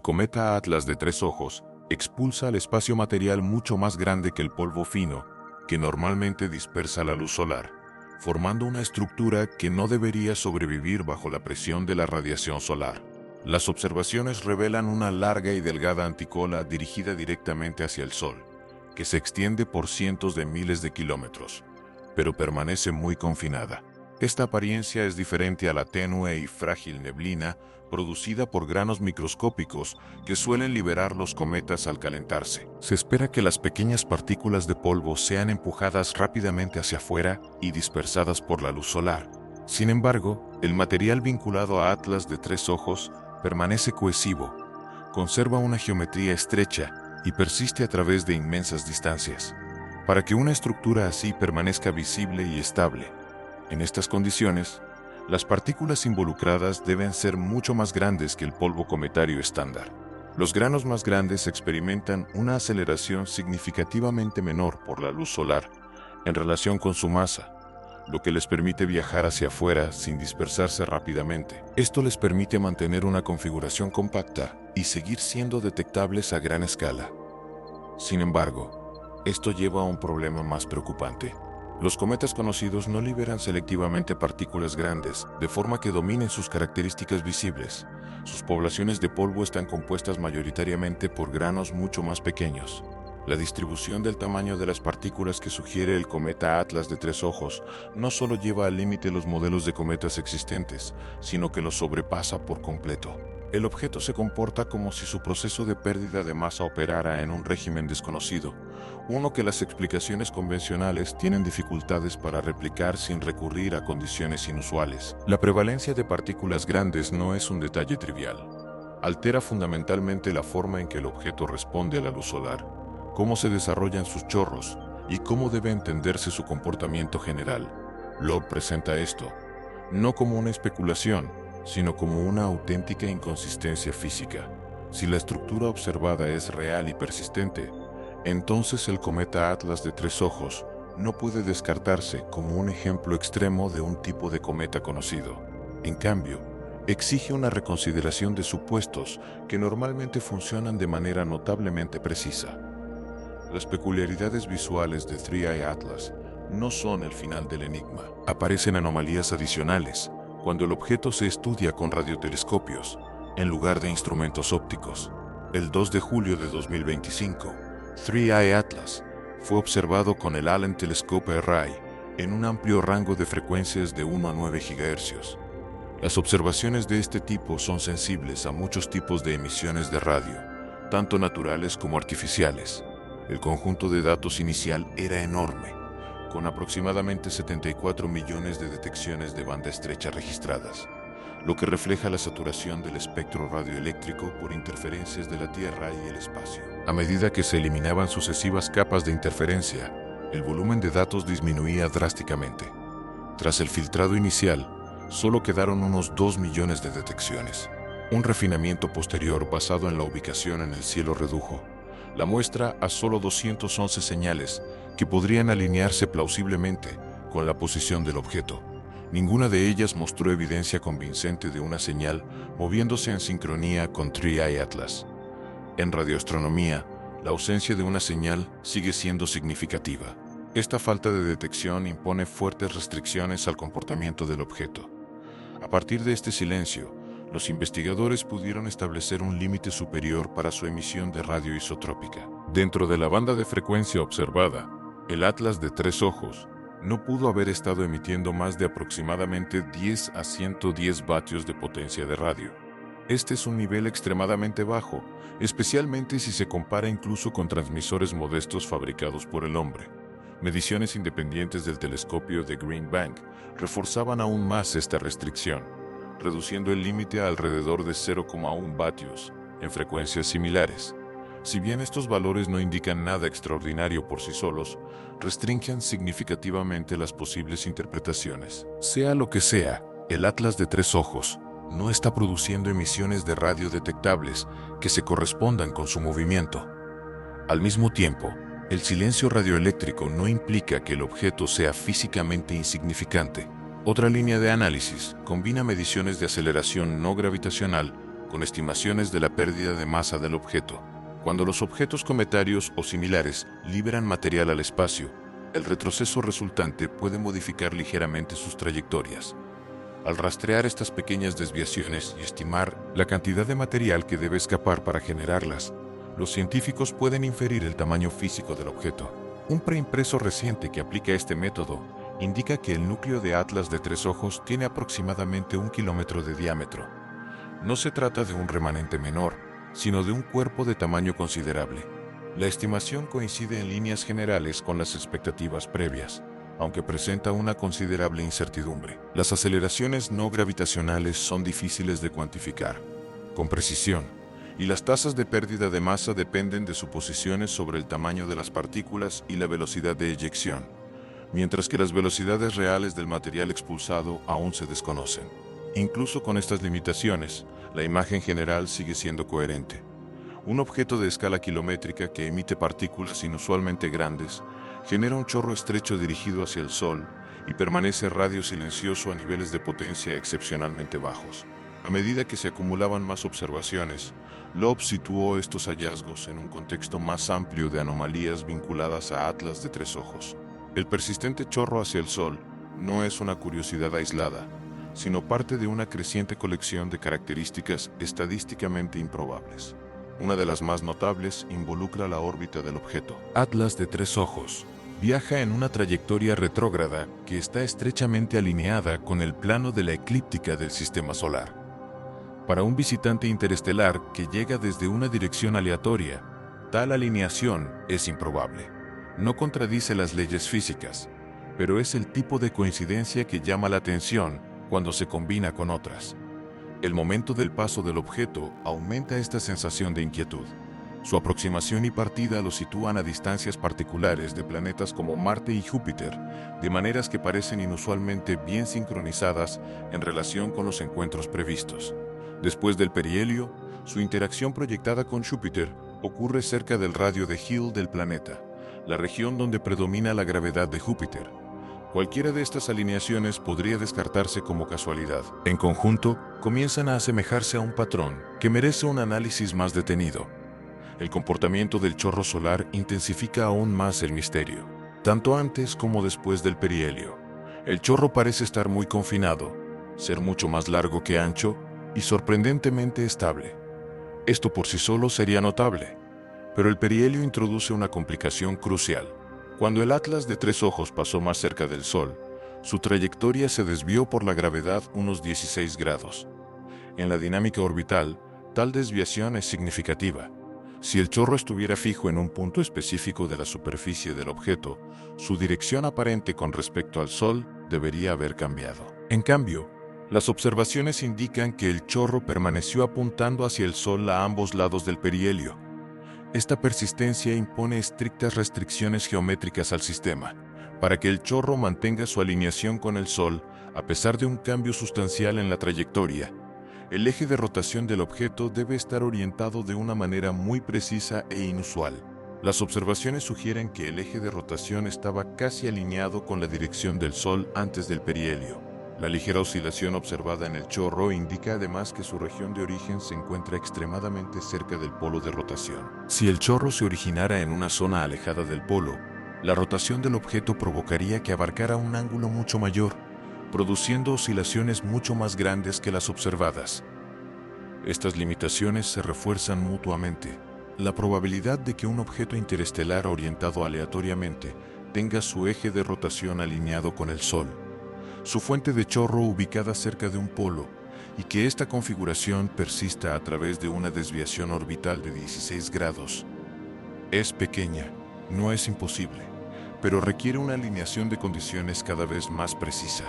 El cometa Atlas de tres ojos expulsa al espacio material mucho más grande que el polvo fino, que normalmente dispersa la luz solar, formando una estructura que no debería sobrevivir bajo la presión de la radiación solar. Las observaciones revelan una larga y delgada anticola dirigida directamente hacia el Sol, que se extiende por cientos de miles de kilómetros, pero permanece muy confinada. Esta apariencia es diferente a la tenue y frágil neblina producida por granos microscópicos que suelen liberar los cometas al calentarse. Se espera que las pequeñas partículas de polvo sean empujadas rápidamente hacia afuera y dispersadas por la luz solar. Sin embargo, el material vinculado a Atlas de tres ojos permanece cohesivo, conserva una geometría estrecha y persiste a través de inmensas distancias. Para que una estructura así permanezca visible y estable, en estas condiciones, las partículas involucradas deben ser mucho más grandes que el polvo cometario estándar. Los granos más grandes experimentan una aceleración significativamente menor por la luz solar en relación con su masa, lo que les permite viajar hacia afuera sin dispersarse rápidamente. Esto les permite mantener una configuración compacta y seguir siendo detectables a gran escala. Sin embargo, esto lleva a un problema más preocupante. Los cometas conocidos no liberan selectivamente partículas grandes, de forma que dominen sus características visibles. Sus poblaciones de polvo están compuestas mayoritariamente por granos mucho más pequeños. La distribución del tamaño de las partículas que sugiere el cometa Atlas de tres ojos no solo lleva al límite los modelos de cometas existentes, sino que los sobrepasa por completo. El objeto se comporta como si su proceso de pérdida de masa operara en un régimen desconocido, uno que las explicaciones convencionales tienen dificultades para replicar sin recurrir a condiciones inusuales. La prevalencia de partículas grandes no es un detalle trivial. Altera fundamentalmente la forma en que el objeto responde a la luz solar, cómo se desarrollan sus chorros y cómo debe entenderse su comportamiento general. Loeb presenta esto, no como una especulación, sino como una auténtica inconsistencia física. Si la estructura observada es real y persistente, entonces el cometa Atlas de tres ojos no puede descartarse como un ejemplo extremo de un tipo de cometa conocido. En cambio, exige una reconsideración de supuestos que normalmente funcionan de manera notablemente precisa. Las peculiaridades visuales de Three Eye Atlas no son el final del enigma. Aparecen anomalías adicionales cuando el objeto se estudia con radiotelescopios, en lugar de instrumentos ópticos. El 2 de julio de 2025, Three Eye Atlas fue observado con el Allen Telescope Array en un amplio rango de frecuencias de 1 a 9 GHz. Las observaciones de este tipo son sensibles a muchos tipos de emisiones de radio, tanto naturales como artificiales. El conjunto de datos inicial era enorme, con aproximadamente 74 millones de detecciones de banda estrecha registradas, lo que refleja la saturación del espectro radioeléctrico por interferencias de la Tierra y el espacio. A medida que se eliminaban sucesivas capas de interferencia, el volumen de datos disminuía drásticamente. Tras el filtrado inicial, solo quedaron unos 2 millones de detecciones. Un refinamiento posterior basado en la ubicación en el cielo redujo la muestra a solo 211 señales que podrían alinearse plausiblemente con la posición del objeto. Ninguna de ellas mostró evidencia convincente de una señal moviéndose en sincronía con Three Eye Atlas. En radioastronomía, la ausencia de una señal sigue siendo significativa. Esta falta de detección impone fuertes restricciones al comportamiento del objeto. A partir de este silencio, los investigadores pudieron establecer un límite superior para su emisión de radio isotrópica. Dentro de la banda de frecuencia observada, el Atlas de tres ojos no pudo haber estado emitiendo más de aproximadamente 10 a 110 vatios de potencia de radio. Este es un nivel extremadamente bajo, especialmente si se compara incluso con transmisores modestos fabricados por el hombre. Mediciones independientes del telescopio de Green Bank reforzaban aún más esta restricción, reduciendo el límite a alrededor de 0,1 vatios en frecuencias similares. Si bien estos valores no indican nada extraordinario por sí solos, restringen significativamente las posibles interpretaciones. Sea lo que sea, el Atlas de tres ojos no está produciendo emisiones de radio detectables que se correspondan con su movimiento. Al mismo tiempo, el silencio radioeléctrico no implica que el objeto sea físicamente insignificante. Otra línea de análisis combina mediciones de aceleración no gravitacional con estimaciones de la pérdida de masa del objeto. Cuando los objetos cometarios o similares liberan material al espacio, el retroceso resultante puede modificar ligeramente sus trayectorias. Al rastrear estas pequeñas desviaciones y estimar la cantidad de material que debe escapar para generarlas, los científicos pueden inferir el tamaño físico del objeto. Un preimpreso reciente que aplica este método indica que el núcleo de Atlas de Tres Ojos tiene aproximadamente 1 kilómetro de diámetro. No se trata de un remanente menor, sino de un cuerpo de tamaño considerable. La estimación coincide en líneas generales con las expectativas previas, aunque presenta una considerable incertidumbre. Las aceleraciones no gravitacionales son difíciles de cuantificar con precisión, y las tasas de pérdida de masa dependen de suposiciones sobre el tamaño de las partículas y la velocidad de eyección, mientras que las velocidades reales del material expulsado aún se desconocen. Incluso con estas limitaciones, la imagen general sigue siendo coherente. Un objeto de escala kilométrica que emite partículas inusualmente grandes genera un chorro estrecho dirigido hacia el Sol y permanece radio silencioso a niveles de potencia excepcionalmente bajos. A medida que se acumulaban más observaciones, Loeb situó estos hallazgos en un contexto más amplio de anomalías vinculadas a Atlas de Tres Ojos. El persistente chorro hacia el Sol no es una curiosidad aislada, sino parte de una creciente colección de características estadísticamente improbables. Una de las más notables involucra la órbita del objeto. Atlas de Tres Ojos viaja en una trayectoria retrógrada que está estrechamente alineada con el plano de la eclíptica del sistema solar. Para un visitante interestelar que llega desde una dirección aleatoria, tal alineación es improbable. No contradice las leyes físicas, pero es el tipo de coincidencia que llama la atención cuando se combina con otras. El momento del paso del objeto aumenta esta sensación de inquietud. Su aproximación y partida lo sitúan a distancias particulares de planetas como Marte y Júpiter, de maneras que parecen inusualmente bien sincronizadas en relación con los encuentros previstos. Después del perihelio, su interacción proyectada con Júpiter ocurre cerca del radio de Hill del planeta, la región donde predomina la gravedad de Júpiter. Cualquiera de estas alineaciones podría descartarse como casualidad. En conjunto, comienzan a asemejarse a un patrón que merece un análisis más detenido. El comportamiento del chorro solar intensifica aún más el misterio, tanto antes como después del perihelio. El chorro parece estar muy confinado, ser mucho más largo que ancho y sorprendentemente estable. Esto por sí solo sería notable, pero el perihelio introduce una complicación crucial. Cuando el Atlas de Tres Ojos pasó más cerca del Sol, su trayectoria se desvió por la gravedad unos 16 grados. En la dinámica orbital, tal desviación es significativa. Si el chorro estuviera fijo en un punto específico de la superficie del objeto, su dirección aparente con respecto al Sol debería haber cambiado. En cambio, las observaciones indican que el chorro permaneció apuntando hacia el Sol a ambos lados del perihelio. Esta persistencia impone estrictas restricciones geométricas al sistema, para que el chorro mantenga su alineación con el Sol a pesar de un cambio sustancial en la trayectoria. El eje de rotación del objeto debe estar orientado de una manera muy precisa e inusual. Las observaciones sugieren que el eje de rotación estaba casi alineado con la dirección del Sol antes del perihelio. La ligera oscilación observada en el chorro indica además que su región de origen se encuentra extremadamente cerca del polo de rotación. Si el chorro se originara en una zona alejada del polo, la rotación del objeto provocaría que abarcara un ángulo mucho mayor, produciendo oscilaciones mucho más grandes que las observadas. Estas limitaciones se refuerzan mutuamente. La probabilidad de que un objeto interestelar orientado aleatoriamente tenga su eje de rotación alineado con el Sol, su fuente de chorro ubicada cerca de un polo, y que esta configuración persista a través de una desviación orbital de 16 grados, es pequeña, no es imposible, pero requiere una alineación de condiciones cada vez más precisa.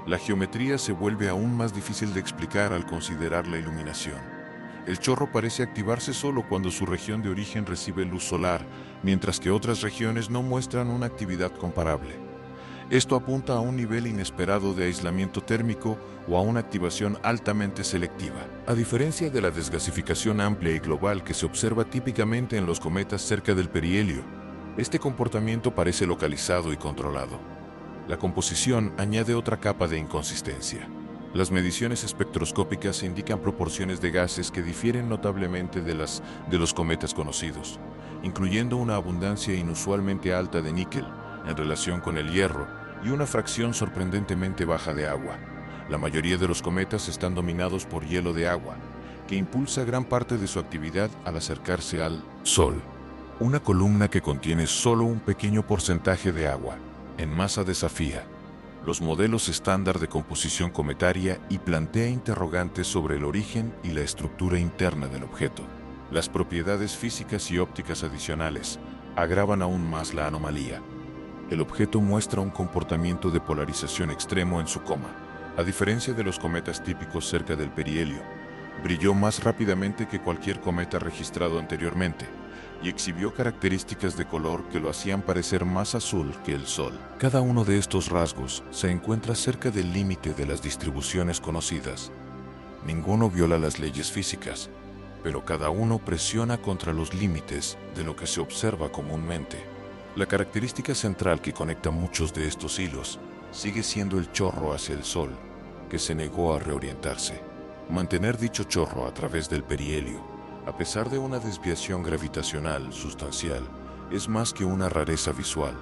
La geometría se vuelve aún más difícil de explicar al considerar la iluminación. El chorro parece activarse solo cuando su región de origen recibe luz solar, mientras que otras regiones no muestran una actividad comparable. Esto apunta a un nivel inesperado de aislamiento térmico o a una activación altamente selectiva. A diferencia de la desgasificación amplia y global que se observa típicamente en los cometas cerca del perihelio, este comportamiento parece localizado y controlado. La composición añade otra capa de inconsistencia. Las mediciones espectroscópicas indican proporciones de gases que difieren notablemente de los cometas conocidos, incluyendo una abundancia inusualmente alta de níquel en relación con el hierro y una fracción sorprendentemente baja de agua. La mayoría de los cometas están dominados por hielo de agua, que impulsa gran parte de su actividad al acercarse al Sol. Una columna que contiene solo un pequeño porcentaje de agua, en masa desafía los modelos estándar de composición cometaria y plantea interrogantes sobre el origen y la estructura interna del objeto. Las propiedades físicas y ópticas adicionales agravan aún más la anomalía. El objeto muestra un comportamiento de polarización extremo en su coma. A diferencia de los cometas típicos cerca del perihelio, brilló más rápidamente que cualquier cometa registrado anteriormente y exhibió características de color que lo hacían parecer más azul que el Sol. Cada uno de estos rasgos se encuentra cerca del límite de las distribuciones conocidas. Ninguno viola las leyes físicas, pero cada uno presiona contra los límites de lo que se observa comúnmente. La característica central que conecta muchos de estos hilos sigue siendo el chorro hacia el Sol, que se negó a reorientarse. Mantener dicho chorro a través del perihelio, a pesar de una desviación gravitacional sustancial, es más que una rareza visual.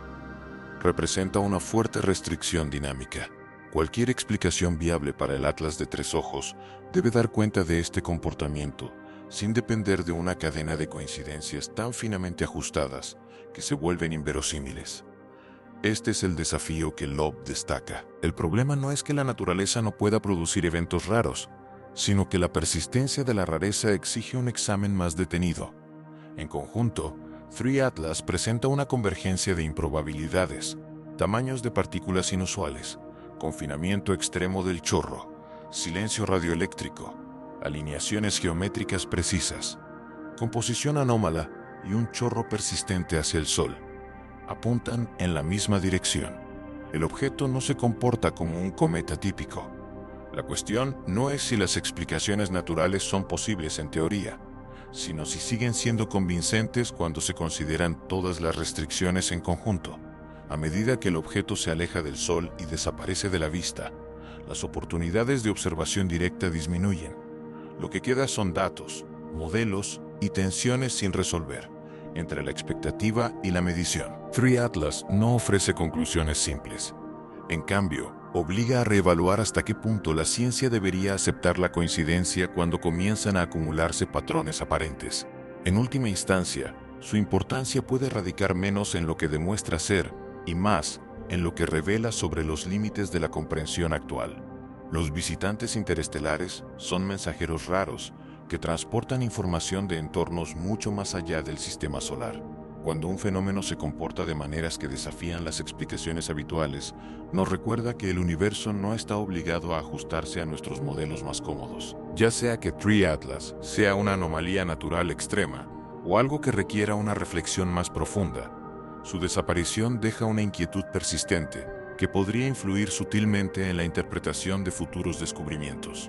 Representa una fuerte restricción dinámica. Cualquier explicación viable para el Atlas de Tres Ojos debe dar cuenta de este comportamiento, sin depender de una cadena de coincidencias tan finamente ajustadas que se vuelven inverosímiles. Este es el desafío que Loeb destaca. El problema no es que la naturaleza no pueda producir eventos raros, sino que la persistencia de la rareza exige un examen más detenido. En conjunto, Three Atlas presenta una convergencia de improbabilidades, tamaños de partículas inusuales, confinamiento extremo del chorro, silencio radioeléctrico, alineaciones geométricas precisas, composición anómala y un chorro persistente hacia el Sol. Apuntan en la misma dirección. El objeto no se comporta como un cometa típico. La cuestión no es si las explicaciones naturales son posibles en teoría, sino si siguen siendo convincentes cuando se consideran todas las restricciones en conjunto. A medida que el objeto se aleja del Sol y desaparece de la vista, las oportunidades de observación directa disminuyen. Lo que queda son datos, modelos y tensiones sin resolver entre la expectativa y la medición. Three Atlas no ofrece conclusiones simples. En cambio, obliga a reevaluar hasta qué punto la ciencia debería aceptar la coincidencia cuando comienzan a acumularse patrones aparentes. En última instancia, su importancia puede radicar menos en lo que demuestra ser y más en lo que revela sobre los límites de la comprensión actual. Los visitantes interestelares son mensajeros raros que transportan información de entornos mucho más allá del sistema solar. Cuando un fenómeno se comporta de maneras que desafían las explicaciones habituales, nos recuerda que el universo no está obligado a ajustarse a nuestros modelos más cómodos. Ya sea que Three Atlas sea una anomalía natural extrema o algo que requiera una reflexión más profunda, su desaparición deja una inquietud persistente que podría influir sutilmente en la interpretación de futuros descubrimientos.